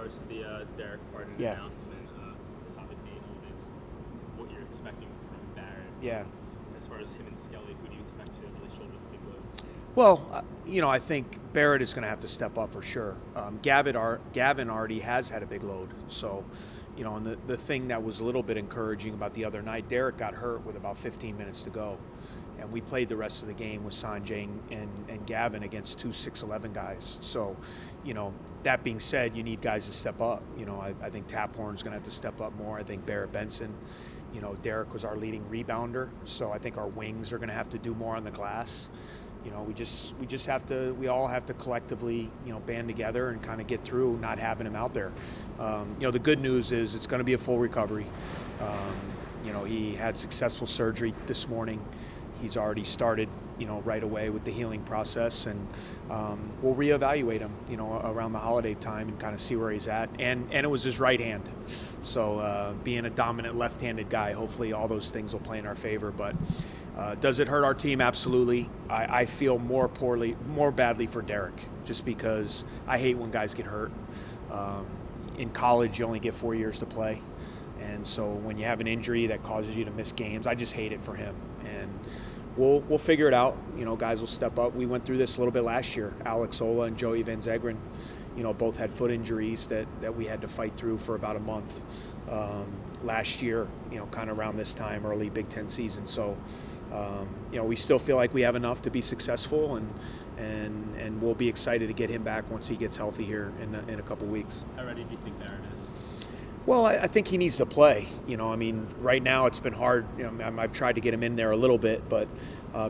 regards to the Derek Pardon Yeah. announcement, this obviously elevates what you're expecting from Barrett. Yeah. As far as him and Skelly, who do you expect to really shoulder the big load? Well, I think Barrett is going to have to step up for sure. Gavin already has had a big load. So, and the thing that was a little bit encouraging about the other night, Derek got hurt with about 15 minutes to go. And we played the rest of the game with Sanjay and Gavin against two 6'11 guys. So, that being said, you need guys to step up. I think Taphorn's going to have to step up more. I think Barrett Benson, Derek was our leading rebounder. So I think our wings are going to have to do more on the glass. We all have to collectively, band together and kind of get through not having him out there. The good news is it's going to be a full recovery. He had successful surgery this morning. He's already started, right away with the healing process, and we'll reevaluate him, around the holiday time and kind of see where he's at. And it was his right hand, so being a dominant left-handed guy, hopefully all those things will play in our favor. But does it hurt our team? Absolutely. I feel more badly for Derek, just because I hate when guys get hurt. In college, you only get 4 years to play. And so when you have an injury that causes you to miss games, I just hate it for him. And we'll figure it out. Guys will step up. We went through this a little bit last year. Alex Ola and Joey Van Zegren, both had foot injuries that we had to fight through for about a month last year, kind of around this time, early Big Ten season. So, we still feel like we have enough to be successful, and we'll be excited to get him back once he gets healthy here in a couple weeks. How ready do you think Barrett is? Well, I think he needs to play. Right now it's been hard. I've tried to get him in there a little bit, but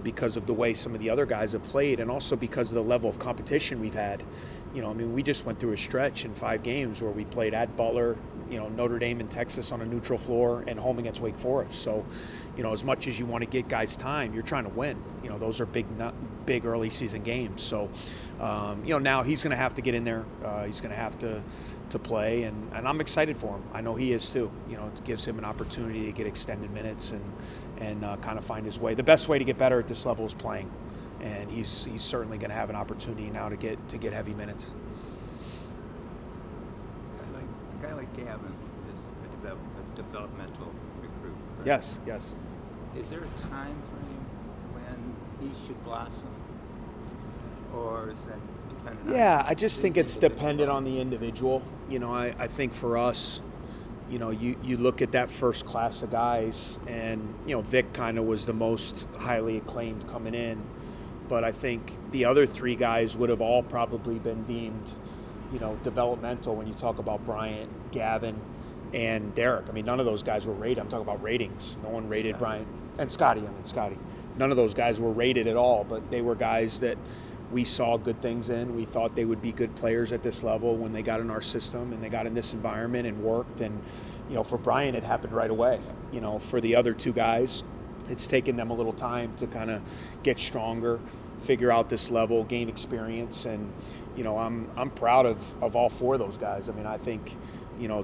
because of the way some of the other guys have played, and also because of the level of competition we've had. We just went through a stretch in 5 games where we played at Butler, Notre Dame and Texas on a neutral floor, and home against Wake Forest. So, as much as you want to get guys time, you're trying to win. Those are big early season games. So, now he's going to have to get in there. He's going to have to play, and I'm excited for him. I know he is too. It gives him an opportunity to get extended minutes and kind of find his way. The best way to get better at this level is playing, and he's certainly going to have an opportunity now to get heavy minutes. A guy like Gavin is a developmental recruit. Right? Yes. Is there a time frame when he should blossom, or is that dependent on? Yeah, I just think it's individual? dependent on the individual. I think for us, you look at that first class of guys, and Vic kind of was the most highly acclaimed coming in, but I think the other 3 guys would have all probably been deemed, developmental when you talk about Bryant, Gavin, and Derek. None of those guys were rated. I'm talking about ratings. No one rated Bryant and Scotty. Scotty. None of those guys were rated at all, but they were guys that we saw good things in. We thought they would be good players at this level when they got in our system and they got in this environment and worked. And, for Bryant, it happened right away. For the other 2 guys, it's taken them a little time to kind of get stronger, figure out this level, gain experience. And, I'm proud of all 4 of those guys. I think,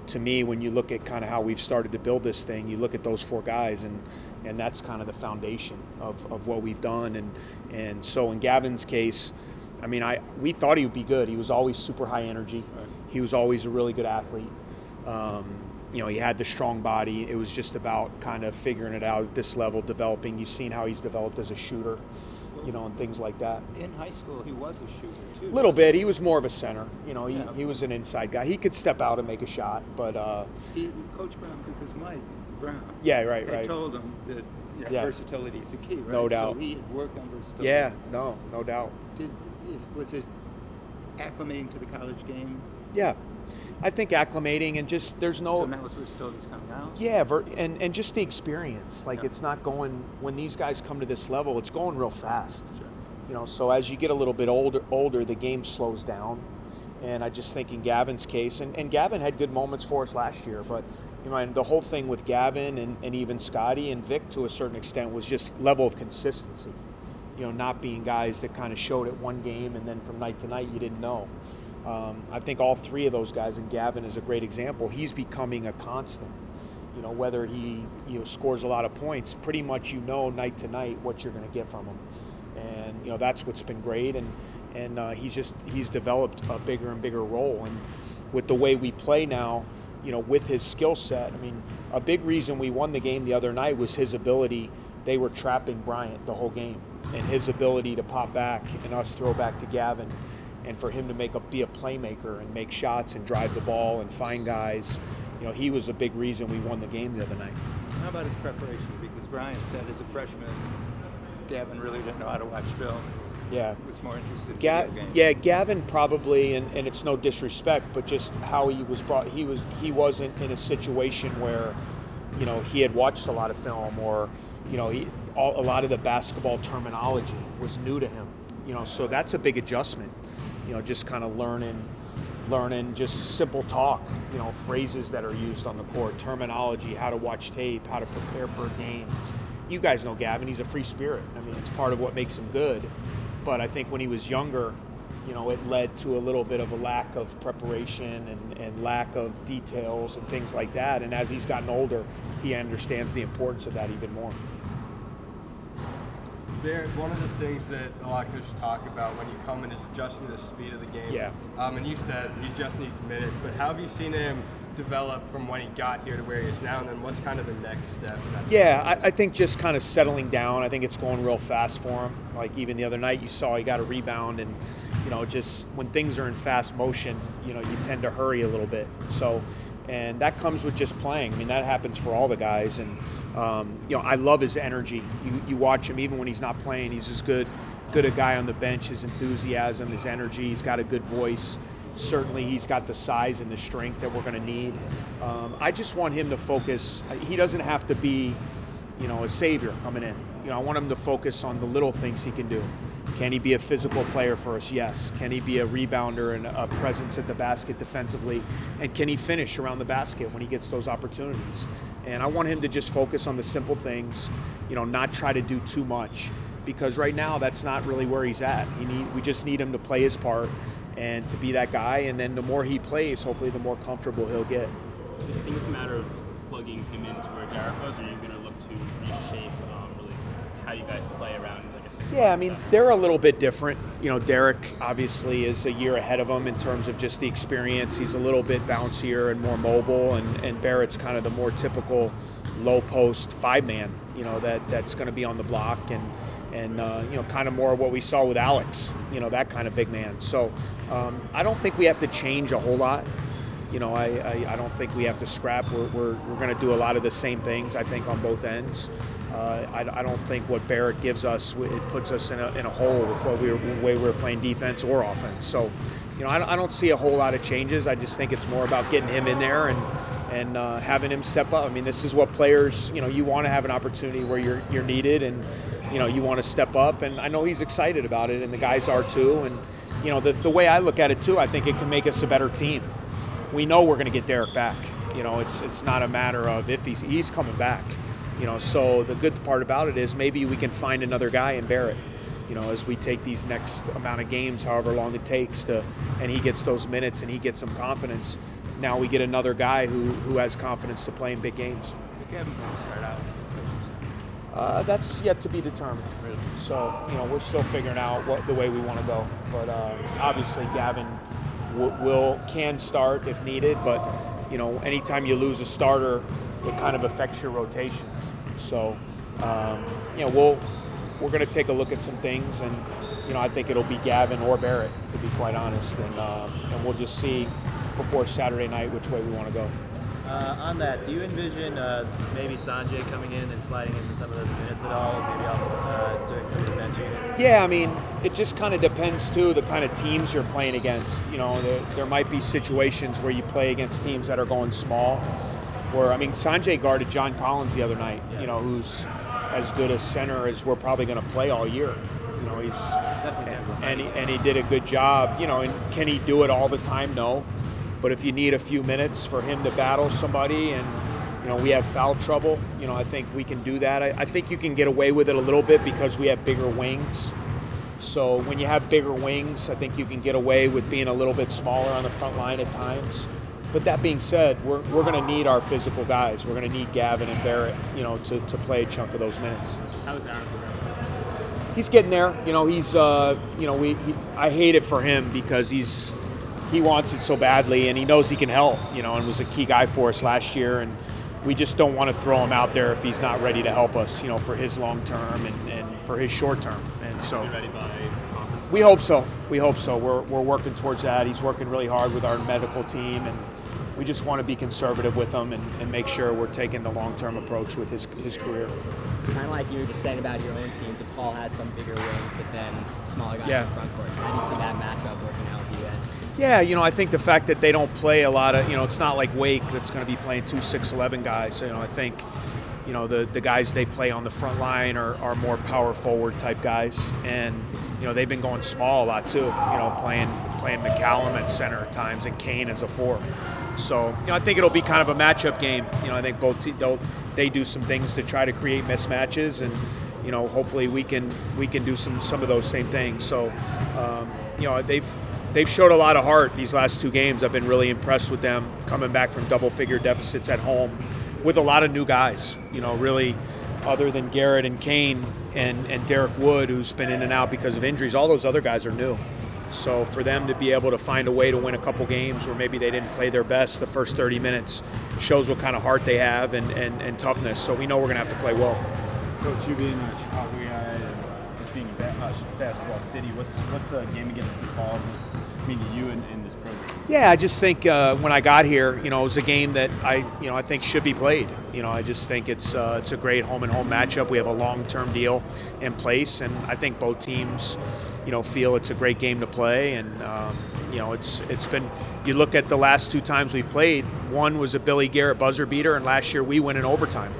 to me, when you look at kind of how we've started to build this thing, you look at those 4 guys, and that's kind of the foundation of what we've done. And so in Gavin's case, we thought he would be good. He was always super high energy. Right. He was always a really good athlete. He had the strong body. It was just about kind of figuring it out at this level, developing. You've seen how he's developed as a shooter, and things like that. In high school, he was a shooter too. A little bit. He was more of a center. Yeah. He was an inside guy. He could step out and make a shot, but Coach Brown, because Mike Brown, yeah, right. told him that Yeah. versatility is the key, right? No doubt. So he had worked on versatility. Yeah, no doubt. Was it acclimating to the college game? Yeah, I think acclimating and just there's no. So now his versatility is coming out. Yeah, and just the experience. Like Yeah. it's not going when these guys come to this level. It's going real fast. Sure. So as you get a little bit older, the game slows down. And I just think in Gavin's case, and Gavin had good moments for us last year, but the whole thing with Gavin and even Scotty and Vic to a certain extent was just level of consistency. Not being guys that kind of showed it one game and then from night to night you didn't know. I think all 3 of those guys, and Gavin is a great example. He's becoming a constant. Whether he scores a lot of points, pretty much night to night what you're going to get from him. And that's what's been great. And he's developed a bigger and bigger role. And with the way we play now, with his skill set. I mean, a big reason we won the game the other night was his ability. They were trapping Bryant the whole game, and his ability to pop back and us throw back to Gavin, and for him to be a playmaker and make shots and drive the ball and find guys. He was a big reason we won the game the other night. How about his preparation? Because Brian said as a freshman, Gavin really didn't know how to watch film. Yeah. Was more interested in video games. Yeah, Gavin probably, and it's no disrespect, but just how he was brought. He wasn't in a situation where, he had watched a lot of film, or, a lot of the basketball terminology was new to him. So that's a big adjustment. Just kind of learning just simple talk, phrases that are used on the court, terminology, how to watch tape, how to prepare for a game. You guys know Gavin, he's a free spirit. I mean, it's part of what makes him good. But I think when he was younger, it led to a little bit of a lack of preparation and lack of details and things like that. And as he's gotten older, he understands the importance of that even more. Barrett, one of the things that a lot of coaches talk about when you come in is adjusting to the speed of the game. Yeah. And you said he just needs minutes, but how have you seen him develop from when he got here to where he is now, and then what's kind of the next step? Yeah, I think just kind of settling down. I think it's going real fast for him. Like even the other night, you saw he got a rebound, and just when things are in fast motion, you tend to hurry a little bit. So, and that comes with just playing. I mean, that happens for all the guys, and I love his energy. You watch him even when he's not playing. He's as good a guy on the bench. His enthusiasm, his energy. He's got a good voice. Certainly, he's got the size and the strength that we're going to need. I just want him to focus. He doesn't have to be, a savior coming in. I want him to focus on the little things he can do. Can he be a physical player for us? Yes. Can he be a rebounder and a presence at the basket defensively? And can he finish around the basket when he gets those opportunities? And I want him to just focus on the simple things, not try to do too much, because right now that's not really where he's at. We just need him to play his part and to be that guy, and then the more he plays, hopefully the more comfortable he'll get. So do you think it's a matter of plugging him into where Derek was, or are you going to look to reshape really how you guys play around like a 6? Yeah, I mean, they're a little bit different. Derek obviously is a year ahead of him in terms of just the experience. He's a little bit bouncier and more mobile, and Barrett's kind of the more typical low post 5-man, that's going to be on the block and kind of more what we saw with Alex, that kind of big man. So I don't think we have to change a whole lot. I don't think we have to scrap. We're going to do a lot of the same things, I think, on both ends. I don't think what Barrett gives us, it puts us in a hole with the way we're playing defense or offense. So, I don't see a whole lot of changes. I just think it's more about getting him in there and having him step up. I mean, this is what players, you want to have an opportunity where you're needed, and you want to step up, and I know he's excited about it, and the guys are too. And the way I look at it too, I think it can make us a better team. We know we're going to get Derek back. It's not a matter of if he's coming back. So the good part about it is maybe we can find another guy in Barrett. As we take these next amount of games, however long it takes and he gets those minutes and he gets some confidence. Now we get another guy who has confidence to play in big games. Gavin's going to start out. That's yet to be determined. Really? So, we're still figuring out the way we want to go. But obviously, Gavin can start if needed. But, anytime you lose a starter, it kind of affects your rotations. So, we're going to take a look at some things. And, I think it'll be Gavin or Barrett, to be quite honest. And we'll just see before Saturday night which way we want to go. On that, do you envision maybe Sanjay coming in and sliding into some of those minutes at all, maybe doing some of the bench units? Yeah, I mean, it just kind of depends, too, the kind of teams you're playing against. There might be situations where you play against teams that are going small. Sanjay guarded John Collins the other night, who's as good a center as we're probably going to play all year. He's and he did a good job. And can he do it all the time? No. But if you need a few minutes for him to battle somebody and, we have foul trouble, I think we can do that. I think you can get away with it a little bit because we have bigger wings. So when you have bigger wings, I think you can get away with being a little bit smaller on the front line at times. But that being said, we're going to need our physical guys. We're going to need Gavin and Barrett, to play a chunk of those minutes. How's Aaron? He's getting there. He's I hate it for him because he's he wants it so badly, and he knows he can help, and was a key guy for us last year. And we just don't want to throw him out there if he's not ready to help us, for his long term and for his short term. And so Be ready by conference. we hope so. We're working towards that. He's working really hard with our medical team, and we just want to be conservative with him and make sure we're taking the long-term approach with his career. Kind of like you were just saying about your own team, DePaul has some bigger wings, but then smaller guys Yeah. in the front court. How do you see that matchup working out with you guys? Yeah, I think the fact that they don't play a lot of, it's not like Wake that's going to be playing 2 6'11" guys. So, I think, the guys they play on the front line are more power forward type guys, and they've been going small a lot too. Playing McCallum at center at times and Kane as a 4. So, I think it'll be kind of a matchup game. I think both they do some things to try to create mismatches, and hopefully we can do some of those same things. So, they've showed a lot of heart these last 2 games. I've been really impressed with them coming back from double-figure deficits at home with a lot of new guys. Really, other than Garrett and Kane and Derek Wood, who's been in and out because of injuries, all those other guys are new. So for them to be able to find a way to win a couple games where maybe they didn't play their best the first 30 minutes shows what kind of heart they have and toughness. So we know we're going to have to play well. Coach, you being a Chicago guy and just being a basketball city, what's the game against DePaul mean to you in this program? Yeah, I just think when I got here, it was a game that I think should be played. I just think it's a great home-and-home matchup. We have a long-term deal in place, and I think both teams, feel it's a great game to play. And it's been. You look at the last 2 times we've played. One was a Billy Garrett buzzer beater, and last year we win in overtime.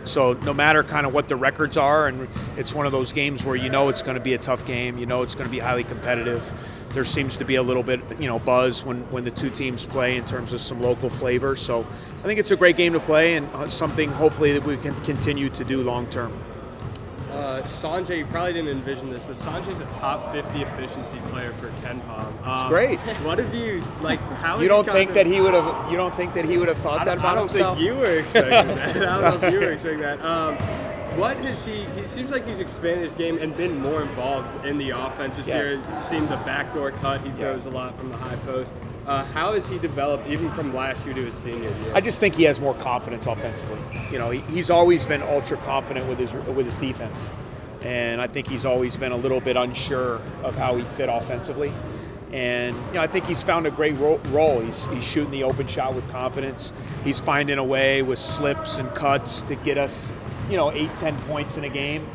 So no matter kind of what the records are, and it's one of those games where it's going to be a tough game, it's going to be highly competitive. There seems to be a little bit, buzz when the 2 teams play in terms of some local flavor. So I think it's a great game to play and something hopefully that we can continue to do long term. Sanjay, you probably didn't envision this, but Sanjay's a top 50 efficiency player for Ken Pom. It's great. What have you how? You don't think that he would have? You don't think that he would have thought that about himself? I don't think you were expecting that. I don't know if you were expecting that. What has he seems like he's expanded his game and been more involved in the offense this year. Seen the backdoor cut. He throws a lot from the high post. How has he developed even from last year to his senior year? I just think he has more confidence offensively. He's always been ultra confident with his defense. And I think he's always been a little bit unsure of how he fit offensively. And I think he's found a great role. He's shooting the open shot with confidence. He's finding a way with slips and cuts to get us 8-10 points in a game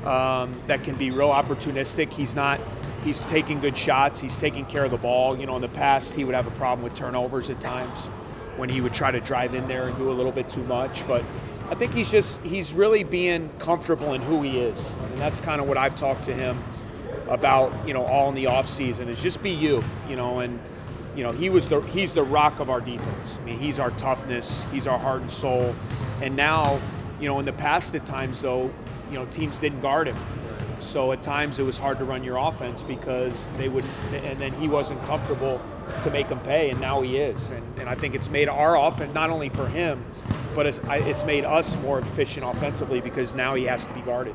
that can be real opportunistic. He's taking good shots. He's taking care of the ball. In the past, he would have a problem with turnovers at times when he would try to drive in there and do a little bit too much. But I think he's really being comfortable in who he is. And that's kind of what I've talked to him about, all in the off season is just be you, and he's the rock of our defense. I mean, he's our toughness, he's our heart and soul. And now, in the past at times though, teams didn't guard him. So at times it was hard to run your offense because and then he wasn't comfortable to make them pay, and now he is. And I think it's made our offense, not only for him, but it's made us more efficient offensively because now he has to be guarded.